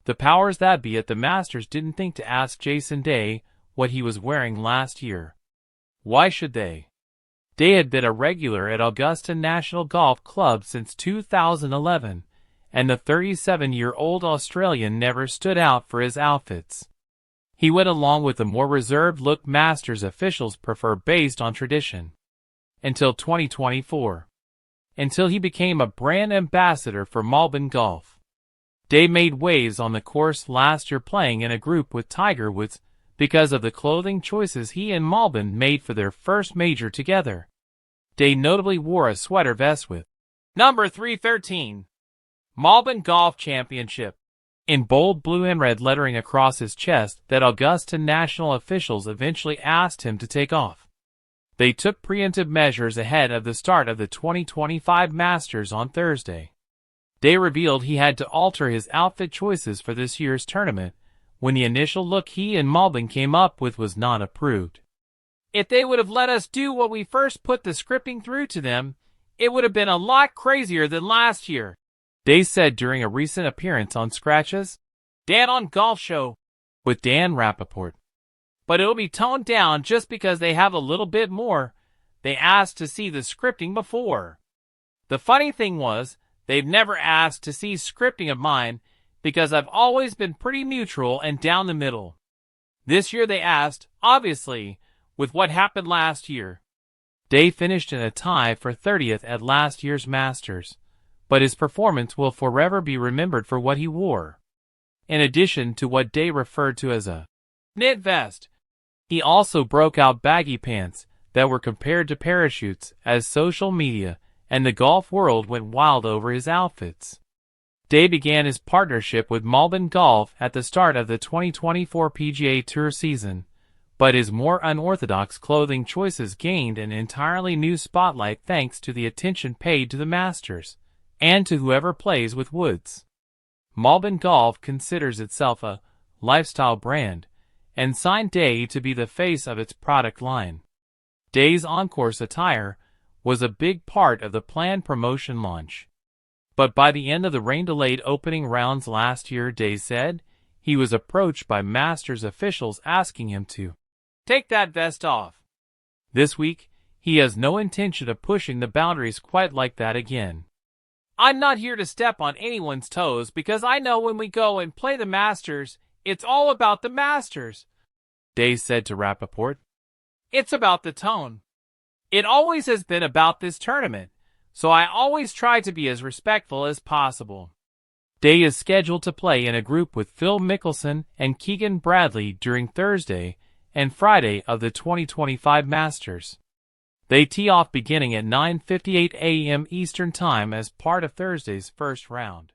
The powers that be at the Masters didn't think to ask Jason Day what he was wearing last year. Why should they? Day had been a regular at Augusta National Golf Club since 2011, and the 37-year-old Australian never stood out for his outfits. He went along with the more reserved look Masters officials prefer based on tradition. Until 2024. Until he became a brand ambassador for Malbon Golf. Day made waves on the course last year playing in a group with Tiger Woods because of the clothing choices he and Malbon made for their first major together. Day notably wore a sweater vest with number 313, Malbon Golf Championship, in bold blue and red lettering across his chest that Augusta National officials eventually asked him to take off. They took preemptive measures ahead of the start of the 2025 Masters on Thursday. Day revealed he had to alter his outfit choices for this year's tournament when the initial look he and Malbon came up with was not approved. If they would have let us do what we first put the scripting through to them, it would have been a lot crazier than last year, Day said during a recent appearance on Skratch's Dan on Golf show with Dan Rappaport. But it'll be toned down just because they have a little bit more. They asked to see the scripting before. The funny thing was, they've never asked to see scripting of mine because I've always been pretty neutral and down the middle. This year they asked, obviously, with what happened last year. Day finished in a tie for 30th at last year's Masters, but his performance will forever be remembered for what he wore. In addition to what Day referred to as a knit vest, he also broke out baggy pants that were compared to parachutes as social media and the golf world went wild over his outfits. Day began his partnership with Malbon Golf at the start of the 2024 PGA Tour season, but his more unorthodox clothing choices gained an entirely new spotlight thanks to the attention paid to the Masters and to whoever plays with Woods. Malbon Golf considers itself a lifestyle brand and signed Day to be the face of its product line. Day's on-course attire was a big part of the planned promotion launch. But by the end of the rain-delayed opening rounds last year, Day said, he was approached by Masters officials asking him to take that vest off. This week, he has no intention of pushing the boundaries quite like that again. I'm not here to step on anyone's toes because I know when we go and play the Masters, it's all about the Masters, Day said to Rappaport. It's about the tone. It always has been about this tournament, so I always try to be as respectful as possible. Day is scheduled to play in a group with Phil Mickelson and Keegan during Thursday and Friday of the 2025 Masters. They tee off beginning at 9:58 a.m. Eastern Time as part of Thursday's first round.